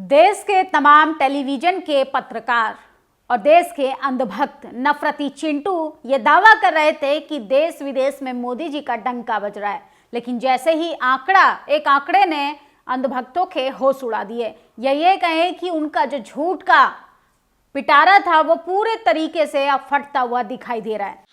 देश के तमाम टेलीविजन के पत्रकार और देश के अंधभक्त नफरती चिंटू ये दावा कर रहे थे कि देश विदेश में मोदी जी का डंका बज रहा है, लेकिन जैसे ही एक आंकड़े ने अंधभक्तों के होश उड़ा दिए। ये कहें कि उनका जो झूठ का पिटारा था वो पूरे तरीके से अब फटता हुआ दिखाई दे रहा है।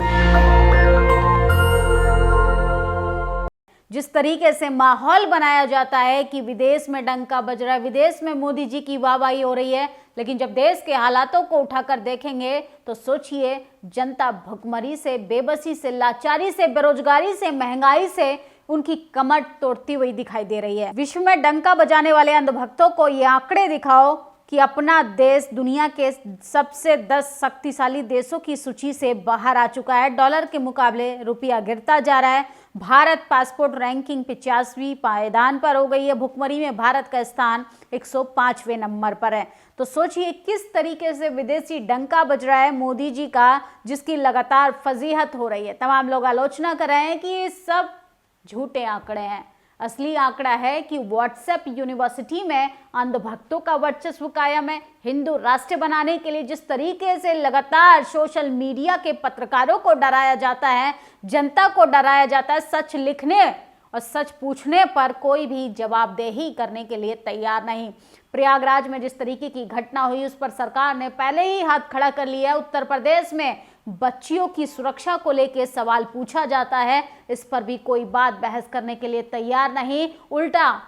जिस तरीके से माहौल बनाया जाता है कि विदेश में डंका बज रहा है, विदेश में मोदी जी की वाहवाही हो रही है, लेकिन जब देश के हालातों को उठाकर देखेंगे तो सोचिए, जनता भुखमरी से, बेबसी से, लाचारी से, बेरोजगारी से, महंगाई से उनकी कमर तोड़ती हुई दिखाई दे रही है। विश्व में डंका बजाने वाले अंधभक्तों को ये आंकड़े दिखाओ कि अपना देश दुनिया के सबसे 10 शक्तिशाली देशों की सूची से बाहर आ चुका है। डॉलर के मुकाबले रुपया गिरता जा रहा है। भारत पासपोर्ट रैंकिंग 85वीं पायदान पर हो गई है। भुखमरी में भारत का स्थान 105वें नंबर पर है। तो सोचिए किस तरीके से विदेशी डंका बज रहा है मोदी जी का, जिसकी लगातार फजीहत हो रही है। तमाम लोग आलोचना कर रहे हैं कि ये सब झूठे आंकड़े हैं। असली आंकड़ा है कि व्हाट्सएप यूनिवर्सिटी में अंधभक्तों का वर्चस्व कायम है। हिंदू राष्ट्र बनाने के लिए जिस तरीके से लगातार सोशल मीडिया के पत्रकारों को डराया जाता है, जनता को डराया जाता है, सच लिखने और सच पूछने पर कोई भी जवाबदेही करने के लिए तैयार नहीं। प्रयागराज में जिस तरीके की घटना हुई उस पर सरकार ने पहले ही हाथ खड़ा कर लिया है। उत्तर प्रदेश में बच्चियों की सुरक्षा को लेकर सवाल पूछा जाता है, इस पर भी कोई बात बहस करने के लिए तैयार नहीं। उल्टा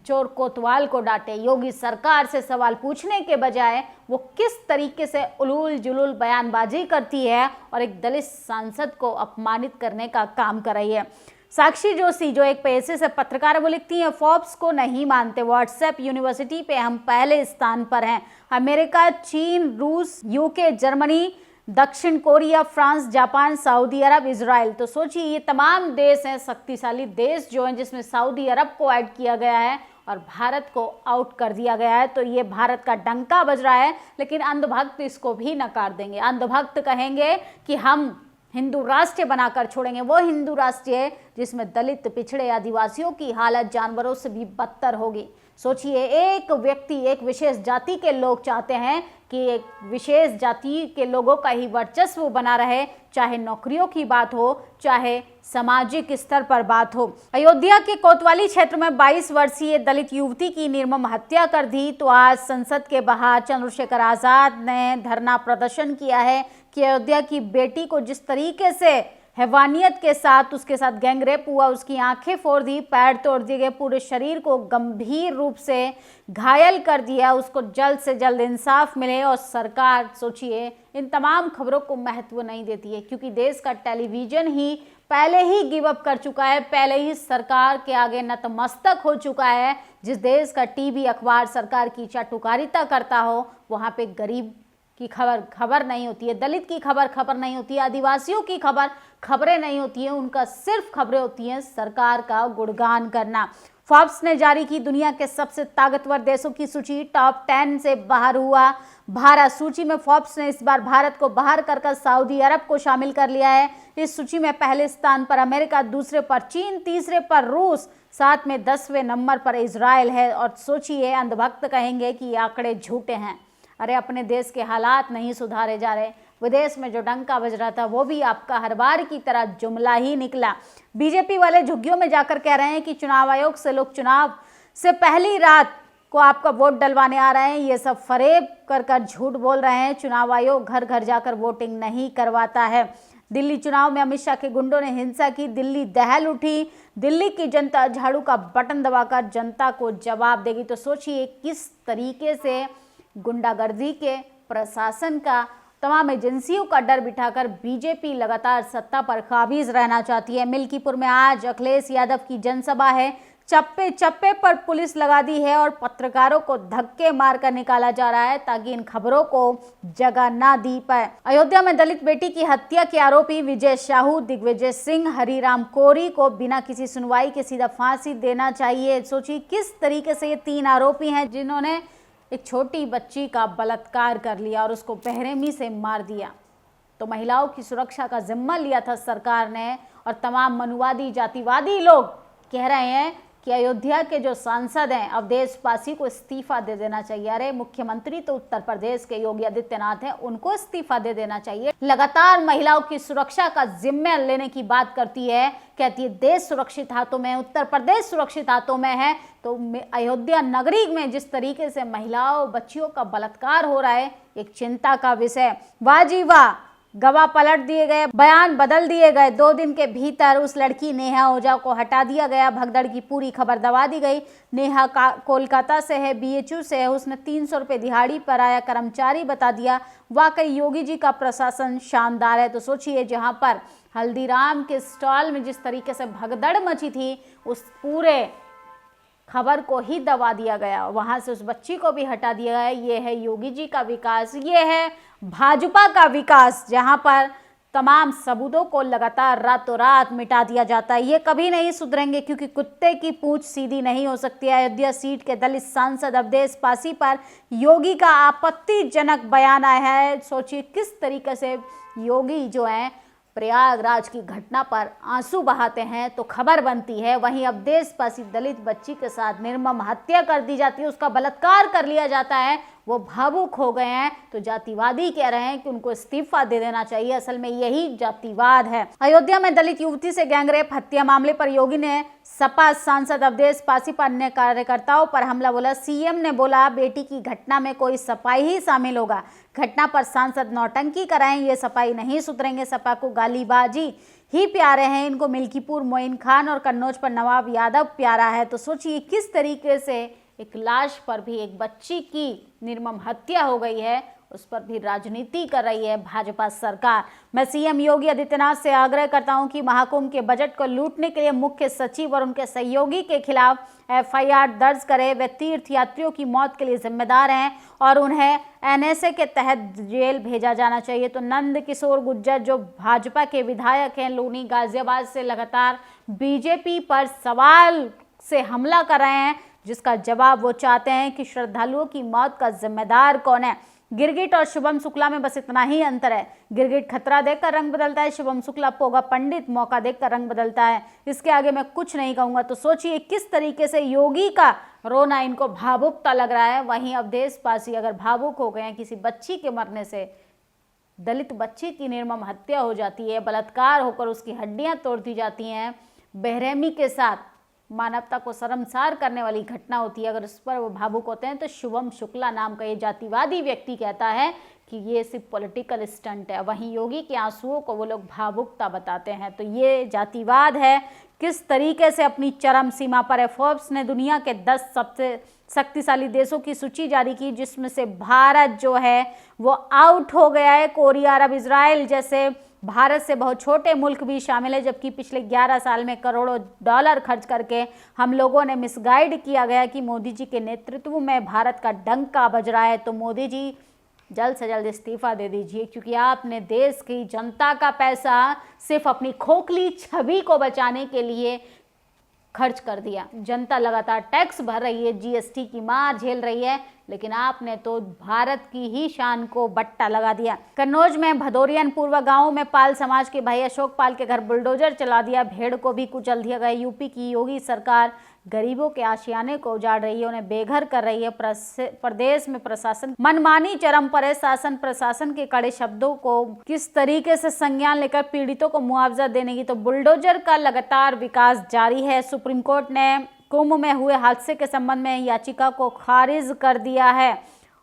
चोर कोतवाल को डांटे। योगी सरकार से सवाल पूछने के बजाय वो किस तरीके से उलूल जुलूल बयानबाजी करती है और एक दलित सांसद को अपमानित करने का काम कर रही है। साक्षी जोशी जो एक पेशे से पत्रकार, वो लिखती हैं, फोर्ब्स को नहीं मानते, व्हाट्सएप यूनिवर्सिटी पे हम पहले स्थान पर हैं। अमेरिका, चीन, रूस, यूके, जर्मनी, दक्षिण कोरिया, फ्रांस, जापान, सऊदी अरब, इजराइल। तो सोचिए ये तमाम देश हैं, शक्तिशाली देश जो हैं, जिसमें सऊदी अरब को ऐड किया गया है और भारत को आउट कर दिया गया है। तो ये भारत का डंका बज रहा है, लेकिन अंधभक्त इसको भी नकार देंगे। अंधभक्त कहेंगे कि हम हिंदू राष्ट्र बनाकर छोड़ेंगे। वो हिंदू राष्ट्र है जिसमें दलित, पिछड़े, आदिवासियों की हालत जानवरों से भी बदतर होगी। सोचिए, एक व्यक्ति, एक विशेष जाति के लोग चाहते हैं कि एक विशेष जाति के लोगों का ही वर्चस्व बना रहे, चाहे नौकरियों की बात हो, चाहे सामाजिक स्तर पर बात हो। अयोध्या के कोतवाली क्षेत्र में 22 वर्षीय दलित युवती की निर्मम हत्या कर दी। तो आज संसद के बाहर चंद्रशेखर आजाद ने धरना प्रदर्शन किया है कि अयोध्या की बेटी को जिस तरीके से हैवानियत के साथ उसके साथ गैंगरेप हुआ, उसकी आंखें फोड़ दी, पैर तोड़ दिए गए, पूरे शरीर को गंभीर रूप से घायल कर दिया, उसको जल्द से जल्द इंसाफ मिले। और सरकार सोचिए इन तमाम खबरों को महत्व नहीं देती है, क्योंकि देश का टेलीविजन ही पहले ही गिव अप कर चुका है, पहले ही सरकार के आगे नतमस्तक हो चुका है। जिस देश का टीवी अखबार सरकार की चाटुकारिता करता हो, वहाँ पे गरीब की खबर नहीं होती है, दलित की खबर नहीं होती है, आदिवासियों की खबरें नहीं होती हैं। उनका सिर्फ खबरें होती हैं सरकार का गुणगान करना। फोर्ब्स ने जारी की दुनिया के सबसे ताकतवर देशों की सूची, टॉप 10 से बाहर हुआ भारत। सूची में फोर्ब्स ने इस बार भारत को बाहर कर सऊदी अरब को शामिल कर लिया है। इस सूची में पहले स्थान पर अमेरिका, दूसरे पर चीन, तीसरे पर रूस, साथ में 10वें नंबर पर इजराइल है। और सोचिए, अंधभक्त कहेंगे कि ये आंकड़े झूठे हैं। अरे अपने देश के हालात नहीं सुधारे जा रहे, विदेश में जो डंका बज रहा था वो भी आपका हर बार की तरह जुमला ही निकला। बीजेपी वाले झुग्गियों में जाकर कह रहे हैं कि चुनाव आयोग से लोग चुनाव से पहली रात को आपका वोट डलवाने आ रहे हैं। ये सब फरेब कर झूठ बोल रहे हैं। चुनाव आयोग घर घर जाकर वोटिंग नहीं करवाता है। दिल्ली चुनाव में अमित शाह के गुंडों ने हिंसा की, दिल्ली दहल उठी। दिल्ली की जनता झाड़ू का बटन दबाकर जनता को जवाब देगी। तो सोचिए किस तरीके से गुंडागर्दी के, प्रशासन का, तमाम एजेंसियों का डर बिठाकर बीजेपी लगातार सत्ता पर काबिज रहना चाहती है। मिल्कीपुर में आज अखिलेश यादव की जनसभा है। चप्पे चप्पे पर पुलिस लगा दी है और पत्रकारों को धक्के मारकर निकाला जा रहा है ताकि इन खबरों को जगह ना दी पाए। अयोध्या में दलित बेटी की हत्या के आरोपी विजय साहू, दिग्विजय सिंह, हरिराम कोरी को बिना किसी सुनवाई के सीधा फांसी देना चाहिए। सोचिए किस तरीके से ये 3 आरोपी हैं जिन्होंने एक छोटी बच्ची का बलात्कार कर लिया और उसको बेरहमी से मार दिया। तो महिलाओं की सुरक्षा का जिम्मा लिया था सरकार ने, और तमाम मनुवादी, जातिवादी लोग कह रहे हैं कि अयोध्या के जो सांसद हैं अवधेश पासी को इस्तीफा दे देना चाहिए। अरे मुख्यमंत्री तो उत्तर प्रदेश के योगी आदित्यनाथ हैं, उनको इस्तीफा दे देना चाहिए। लगातार महिलाओं की सुरक्षा का जिम्मा लेने की बात करती है, कहती है देश सुरक्षित हाथों में, उत्तर प्रदेश सुरक्षित हाथों में है। तो अयोध्या नगरी में जिस तरीके से महिलाओं बच्चियों का बलात्कार हो रहा है, एक चिंता का विषय। वाह जी वाह, गवाह पलट दिए गए, बयान बदल दिए गए। 2 दिन के भीतर उस लड़की नेहा ओझा को हटा दिया गया। भगदड़ की पूरी खबर दबा दी गई। नेहा कोलकाता से है, BHU से है। उसने 300 रुपये दिहाड़ी पर आया कर्मचारी बता दिया। वाकई योगी जी का प्रशासन शानदार है। तो सोचिए, जहां पर हल्दीराम के स्टॉल में जिस तरीके से भगदड़ मची थी, उस पूरे खबर को ही दबा दिया गया, वहां से उस बच्ची को भी हटा दिया गया। ये है योगी जी का विकास, ये है भाजपा का विकास, जहां पर तमाम सबूतों को लगातार रातों रात मिटा दिया जाता है। ये कभी नहीं सुधरेंगे, क्योंकि कुत्ते की पूंछ सीधी नहीं हो सकती है। अयोध्या सीट के दलित सांसद अवधेश पासी पर योगी का आपत्तिजनक बयान आया है। सोचिए किस तरीके से योगी जो है प्रयागराज की घटना पर आंसू बहाते हैं तो खबर बनती है, वहीं अवधेश पासी दलित बच्ची के साथ निर्मम हत्या कर दी जाती है, उसका बलात्कार कर लिया जाता है, वो भावुक हो गए हैं। तो जातिवादी कह रहे हैं कि उनको इस्तीफा दे देना चाहिए। असल में यही जातिवाद है। अयोध्या में दलित युवती से गैंगरेप हत्या मामले पर योगी ने सपा सांसद अवधेश पासी पर अन्य कार्यकर्ताओं पर हमला बोला। CM ने बोला बेटी की घटना में कोई सपाई ही शामिल होगा, घटना पर सांसद नौटंकी कराएं, ये सपाई नहीं सुधरेंगे। सपा को गालीबाजी ही प्यारे हैं, इनको मिल्कीपुर मोइन खान और कन्नौज पर नवाब यादव प्यारा है। तो सोचिए किस तरीके से एक लाश पर भी, एक बच्ची की निर्मम हत्या हो गई है, उस पर भी राजनीति कर रही है भाजपा सरकार। मैं CM योगी आदित्यनाथ से आग्रह करता हूं कि महाकुंभ के बजट को लूटने के लिए मुख्य सचिव और उनके सहयोगी के खिलाफ FIR दर्ज करे। वे तीर्थ यात्रियों की मौत के लिए जिम्मेदार हैं और उन्हें NSA के तहत जेल भेजा जाना चाहिए। तो नंद किशोर गुर्जर जो भाजपा के विधायक हैं, लूनी गाजियाबाद से लगातार BJP पर सवाल से हमला कर रहे हैं, जिसका जवाब वो चाहते हैं कि श्रद्धालुओं की मौत का जिम्मेदार कौन है। गिरगिट और शुभम शुक्ला में बस इतना ही अंतर है। गिरगिट खतरा देखकर रंग बदलता है, शुभम शुक्ला पोगा पंडित मौका देखकर रंग बदलता है। इसके आगे मैं कुछ नहीं कहूंगा। तो सोचिए किस तरीके से योगी का रोना इनको भावुकता लग रहा है। वहीं अवधेश पासी अगर भावुक हो गए हैं किसी बच्ची के मरने से, दलित बच्ची की निर्मम हत्या हो जाती है, बलात्कार होकर उसकी हड्डियां तोड़ दी जाती हैं, बेरहमी के साथ मानवता को शर्मसार करने वाली घटना होती है, अगर उस पर वो भावुक होते हैं, तो शुभम शुक्ला नाम का ये जातिवादी व्यक्ति कहता है कि ये सिर्फ पॉलिटिकल स्टंट है। वहीं योगी के आंसुओं को वो लोग भावुकता बताते हैं। तो ये जातिवाद है। किस तरीके से अपनी चरम सीमा पर है। फोर्ब्स ने दुनिया के 10 सबसे शक्तिशाली देशों की सूची जारी की, जिसमें से भारत जो है वो आउट हो गया है। कोरिया, अरब, इजराइल जैसे भारत से बहुत छोटे मुल्क भी शामिल है, जबकि पिछले 11 साल में करोड़ों डॉलर खर्च करके हम लोगों ने मिसगाइड किया गया कि मोदी जी के नेतृत्व में भारत का डंका बज रहा है। तो मोदी जी जल्द से जल्द इस्तीफा दे दीजिए, क्योंकि आपने देश की जनता का पैसा सिर्फ अपनी खोखली छवि को बचाने के लिए खर्च कर दिया। जनता लगातार टैक्स भर रही है, GST की मार झेल रही है, लेकिन आपने तो भारत की ही शान को बट्टा लगा दिया। कन्नौज में भदौरियन पूर्व गांव में पाल समाज के भाई अशोक पाल के घर बुलडोजर चला दिया, भेड़ को भी कुचल दिया गया। यूपी की योगी सरकार गरीबों के आशियाने को उजाड़ रही है, उन्हें बेघर कर रही है। प्रदेश में प्रशासन मनमानी चरम पर है। शासन प्रशासन के कड़े शब्दों को किस तरीके से संज्ञान लेकर पीड़ितों को मुआवजा देने की। तो बुलडोजर का लगातार विकास जारी है। सुप्रीम कोर्ट ने कुंभ में हुए हादसे के संबंध में याचिका को खारिज कर दिया है।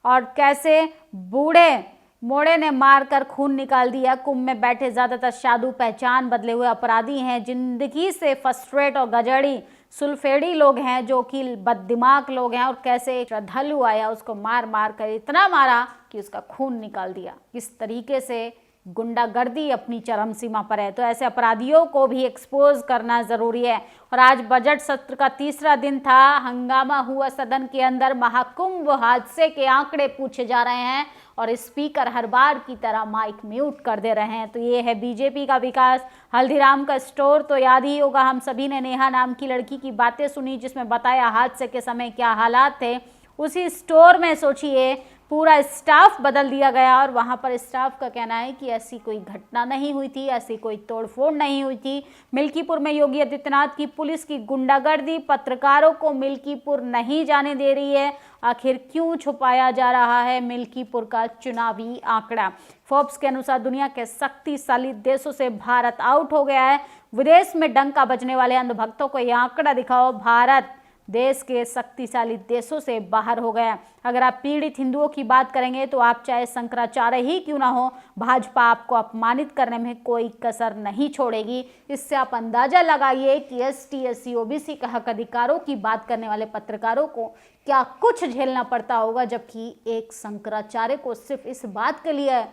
और कैसे बूढ़े मोड़े ने मारकर खून निकाल दिया। कुंभ में बैठे ज्यादातर साधु पहचान बदले हुए अपराधी हैं, जिंदगी से फ्रस्ट्रेट और गजड़ी सुलफेड़ी लोग हैं, जो कि बददिमाग लोग हैं। और कैसे एक श्रद्धालु आया, उसको मार मार कर इतना मारा कि उसका खून निकाल दिया। किस तरीके से गुंडागर्दी अपनी चरम सीमा पर है। तो ऐसे अपराधियों को भी एक्सपोज करना जरूरी है। और आज बजट सत्र का तीसरा दिन था, हंगामा हुआ सदन के अंदर। महाकुंभ हादसे के आंकड़े पूछे जा रहे हैं और स्पीकर हर बार की तरह माइक म्यूट कर दे रहे हैं। तो ये है बीजेपी का विकास। हल्दीराम का स्टोर तो याद ही होगा, हम सभी ने नेहा नाम की लड़की की बातें सुनी, जिसमें बताया हादसे के समय क्या हालात थे। उसी स्टोर में सोचिए पूरा स्टाफ बदल दिया गया और वहां पर स्टाफ का कहना है कि ऐसी कोई घटना नहीं हुई थी, ऐसी कोई तोड़फोड़ नहीं हुई थी। मिल्कीपुर में योगी आदित्यनाथ की पुलिस की गुंडागर्दी, पत्रकारों को मिल्कीपुर नहीं जाने दे रही है। आखिर क्यों छुपाया जा रहा है मिल्कीपुर का चुनावी आंकड़ा? फोर्ब्स के अनुसार दुनिया के शक्तिशाली देशों से भारत आउट हो गया है। विदेश में डंका बजने वाले अंधभक्तों को यह आंकड़ा दिखाओ, भारत देश के शक्तिशाली देशों से बाहर हो गया। अगर आप पीड़ित हिंदुओं की बात करेंगे तो आप चाहे शंकराचार्य ही क्यों ना हो, भाजपा आपको अपमानित करने में कोई कसर नहीं छोड़ेगी। इससे आप अंदाजा लगाइए कि एसटी, एससी, ओबीसी के हक अधिकारों की बात करने वाले पत्रकारों को क्या कुछ झेलना पड़ता होगा, जबकि एक शंकराचार्य को सिर्फ इस बात के लिए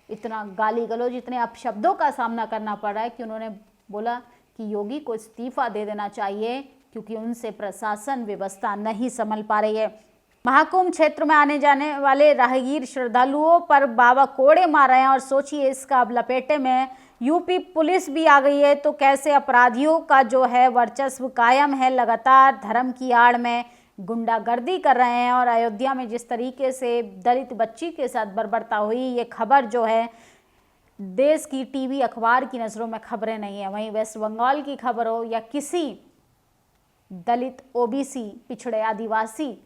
इतना गाली गलौज, इतने अपशब्दों का सामना करना पड़ रहा है कि उन्होंने बोला कि योगी को इस्तीफा दे देना चाहिए क्योंकि उनसे प्रशासन व्यवस्था नहीं संभल पा रही है। महाकुंभ क्षेत्र में आने जाने वाले राहगीर श्रद्धालुओं पर बाबा कोड़े मार रहे हैं और सोचिए इसका अब लपेटे में यूपी पुलिस भी आ गई है। तो कैसे अपराधियों का जो है वर्चस्व कायम है, लगातार धर्म की आड़ में गुंडागर्दी कर रहे हैं। और अयोध्या में जिस तरीके से दलित बच्ची के साथ बर्बरता हुई, ये खबर जो है देश की टीवी अखबार की नज़रों में खबरें नहीं है। वहीं वेस्ट बंगाल की खबर हो या किसी दलित, ओबीसी, पिछड़े, आदिवासी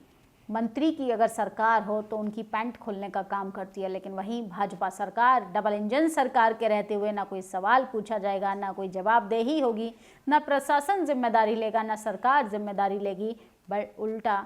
मंत्री की अगर सरकार हो तो उनकी पैंट खोलने का काम करती है। लेकिन वहीं भाजपा सरकार, डबल इंजन सरकार के रहते हुए ना कोई सवाल पूछा जाएगा, ना कोई जवाबदेही होगी, ना प्रशासन जिम्मेदारी लेगा, ना सरकार जिम्मेदारी लेगी, बट उल्टा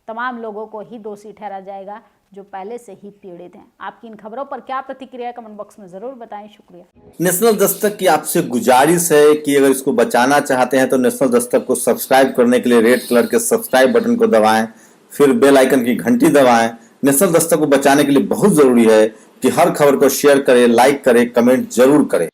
तमाम लोगों को ही दोषी ठहरा जाएगा जो पहले से ही पीड़ित हैं। आपकी इन खबरों पर क्या प्रतिक्रिया है, कमेंट बॉक्स में जरूर बताएं। शुक्रिया। नेशनल दस्तक की आपसे गुजारिश है कि अगर इसको बचाना चाहते हैं तो नेशनल दस्तक को सब्सक्राइब करने के लिए रेड कलर के सब्सक्राइब बटन को दबाएं, फिर बेल आइकन की घंटी दबाएं। नेशनल दस्तक को बचाने के लिए बहुत जरूरी है कि हर खबर को शेयर करें, लाइक करें, कमेंट जरूर करें।